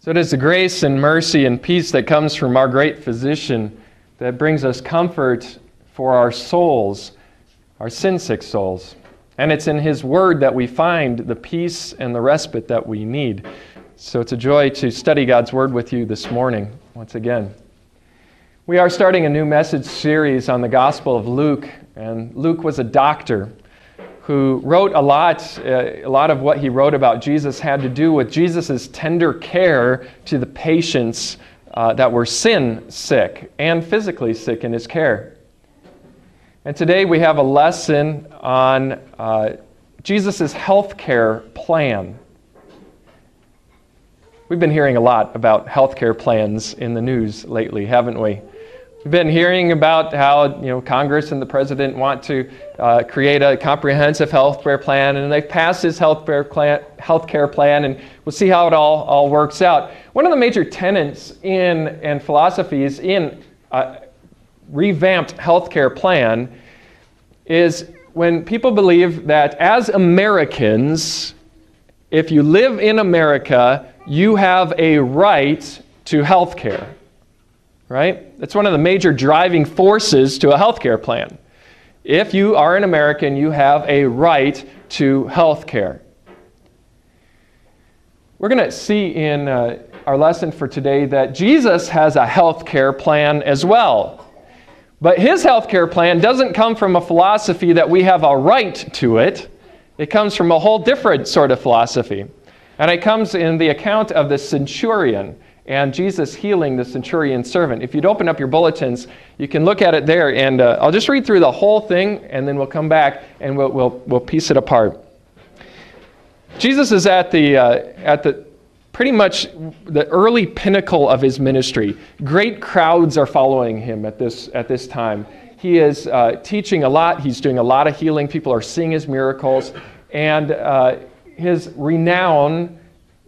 So it is the grace and mercy and peace that comes from our great physician that brings us comfort for our souls, our sin-sick souls. And it's in his word that we find the peace and the respite that we need. So it's a joy to study God's word with you this morning, once again. We are starting a new message series on the Gospel of Luke, and Luke was a doctor who wrote a lot of what he wrote about Jesus had to do with Jesus' tender care to the patients that were sin sick and physically sick in his care. And today we have a lesson on Jesus' health care plan. We've been hearing a lot about health care plans in the news lately, haven't we? We've been hearing about how Congress and the president want to create a comprehensive health care plan, and they've passed this health care plan, and we'll see how it all works out. One of the major tenets and philosophies in a revamped health care plan is when people believe that as Americans, if you live in America, you have a right to health care. Right? That's one of the major driving forces to a health care plan. If you are an American, you have a right to health care. We're going to see in our lesson for today that Jesus has a health care plan as well. But his health care plan doesn't come from a philosophy that we have a right to it. It comes from a whole different sort of philosophy. And it comes in the account of the centurion and Jesus healing the centurion's servant. If you'd open up your bulletins, you can look at it there, and I'll just read through the whole thing, and then we'll come back and we'll piece it apart. Jesus is at the pretty much the early pinnacle of his ministry. Great crowds are following him at this time. He is teaching a lot. He's doing a lot of healing. People are seeing his miracles, and his renown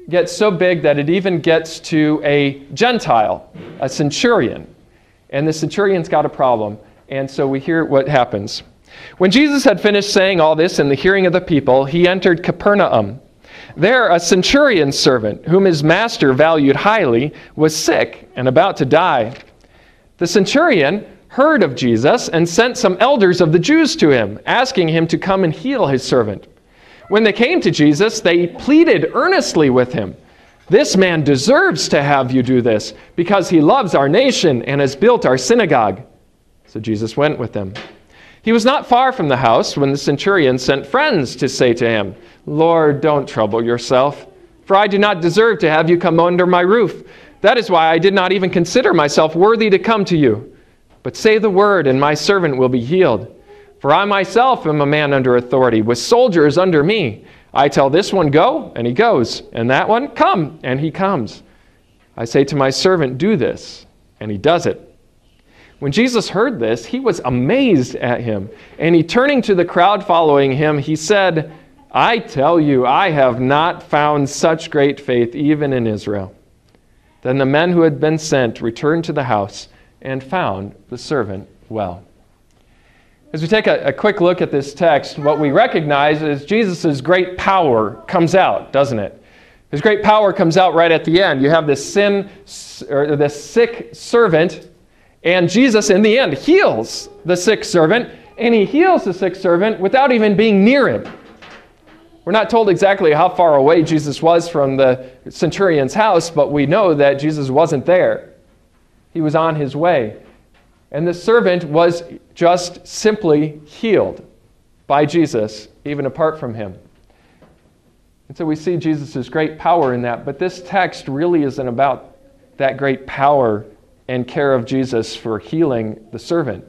gets so big that it even gets to a Gentile, a centurion. And the centurion's got a problem. And so we hear what happens. When Jesus had finished saying all this in the hearing of the people, he entered Capernaum. There a centurion's servant, whom his master valued highly, was sick and about to die. The centurion heard of Jesus and sent some elders of the Jews to him, asking him to come and heal his servant. When they came to Jesus, they pleaded earnestly with him, "This man deserves to have you do this, because he loves our nation and has built our synagogue." So Jesus went with them. He was not far from the house when the centurion sent friends to say to him, "Lord, don't trouble yourself, for I do not deserve to have you come under my roof. That is why I did not even consider myself worthy to come to you. But say the word, and my servant will be healed. For I myself am a man under authority, with soldiers under me. I tell this one, go, and he goes, and that one, come, and he comes. I say to my servant, do this, and he does it." When Jesus heard this, he was amazed at him, and he turning to the crowd following him, he said, "I tell you, I have not found such great faith even in Israel." Then the men who had been sent returned to the house and found the servant well. As we take a quick look at this text, what we recognize is Jesus' great power comes out, doesn't it? His great power comes out right at the end. You have this sick servant, and Jesus in the end heals the sick servant, and he heals the sick servant without even being near him. We're not told exactly how far away Jesus was from the centurion's house, but we know that Jesus wasn't there. He was on his way. And the servant was just simply healed by Jesus, even apart from him. And so we see Jesus' great power in that. But this text really isn't about that great power and care of Jesus for healing the servant.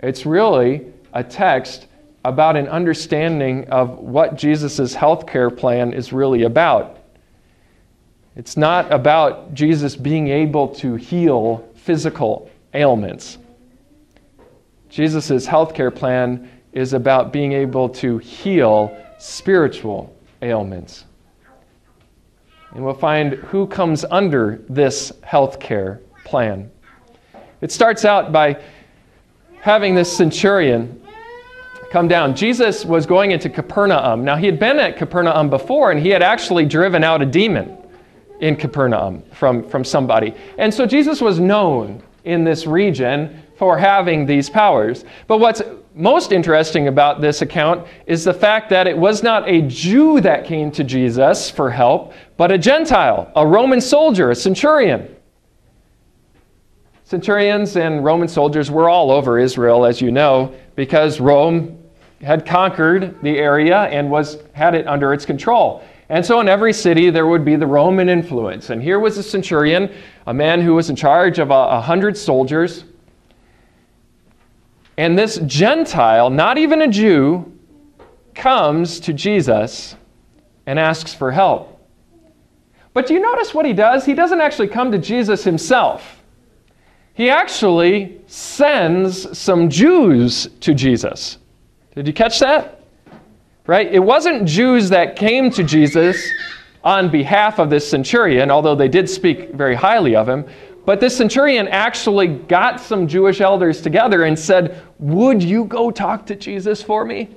It's really a text about an understanding of what Jesus' health care plan is really about. It's not about Jesus being able to heal physical ailments. Jesus' health care plan is about being able to heal spiritual ailments. And we'll find who comes under this health care plan. It starts out by having this centurion come down. Jesus was going into Capernaum. Now, he had been at Capernaum before, and he had actually driven out a demon. in Capernaum from somebody. And so Jesus was known in this region for having these powers. But what's most interesting about this account is the fact that it was not a Jew that came to Jesus for help, but a Gentile, a Roman soldier, a centurion. Centurions and Roman soldiers were all over Israel, as you know, because Rome had conquered the area and had it under its control. And so in every city there would be the Roman influence. And here was a centurion, a man who was in charge of 100 soldiers. And this Gentile, not even a Jew, comes to Jesus and asks for help. But do you notice what he does? He doesn't actually come to Jesus himself. He actually sends some Jews to Jesus. Did you catch that? Right? It wasn't Jews that came to Jesus on behalf of this centurion, although they did speak very highly of him. But this centurion actually got some Jewish elders together and said, "Would you go talk to Jesus for me?"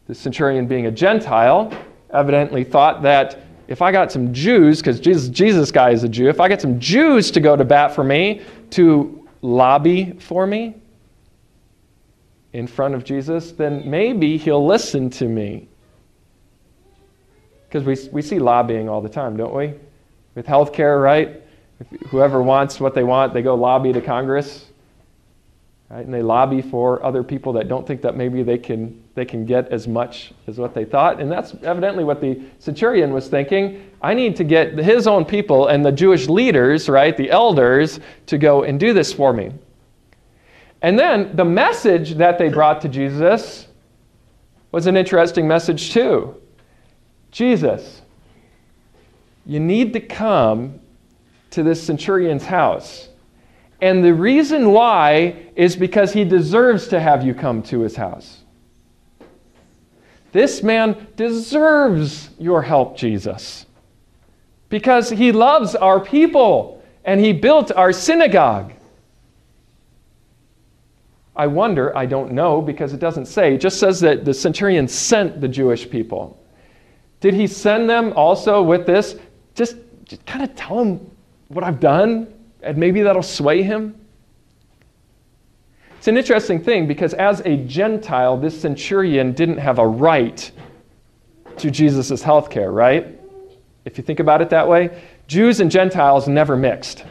The centurion, being a Gentile, evidently thought that if I got some Jews, because Jesus guy is a Jew, if I get some Jews to go to bat for me, to lobby for me in front of Jesus, then maybe he'll listen to me. Because we see lobbying all the time, don't we? With healthcare, right? Whoever wants what they want, they go lobby to Congress, right? And they lobby for other people that don't think that maybe they can get as much as what they thought. And that's evidently what the centurion was thinking. I need to get his own people and the Jewish leaders, right, the elders, to go and do this for me. And then the message that they brought to Jesus was an interesting message too. Jesus, you need to come to this centurion's house. And the reason why is because he deserves to have you come to his house. This man deserves your help, Jesus, because he loves our people and he built our synagogue. I wonder, I don't know, because it doesn't say. It just says that the centurion sent the Jewish people. Did he send them also with this? Just kind of tell him what I've done, and maybe that'll sway him. It's an interesting thing, because as a Gentile, this centurion didn't have a right to Jesus' health care, right? If you think about it that way, Jews and Gentiles never mixed.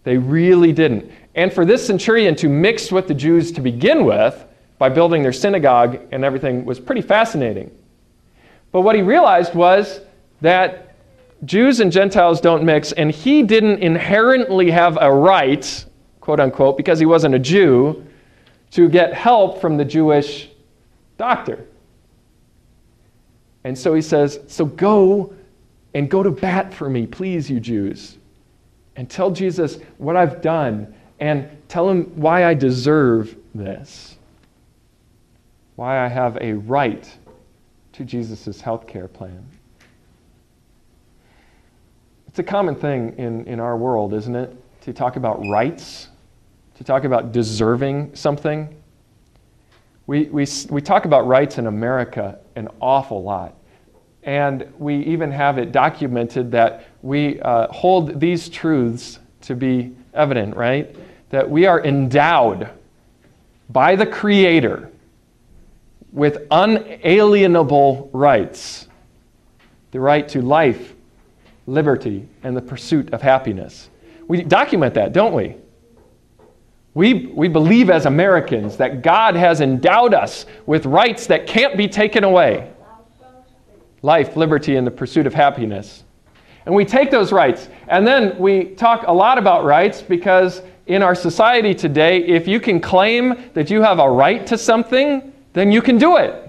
They really didn't. And for this centurion to mix with the Jews to begin with, by building their synagogue and everything, was pretty fascinating. But what he realized was that Jews and Gentiles don't mix, and he didn't inherently have a right, quote unquote, because he wasn't a Jew, to get help from the Jewish doctor. And so he says, so go to bat for me, please, you Jews. And tell Jesus what I've done, and tell him why I deserve this. Why I have a right to Jesus' health care plan. It's a common thing in our world, isn't it? To talk about rights, to talk about deserving something. We talk about rights in America an awful lot. And we even have it documented that we hold these truths to be evident, right? That we are endowed by the Creator with unalienable rights. The right to life, liberty, and the pursuit of happiness. We document that, don't we? We believe as Americans that God has endowed us with rights that can't be taken away. Life, liberty, and the pursuit of happiness. And we take those rights, and then we talk a lot about rights, because in our society today, if you can claim that you have a right to something, then you can do it.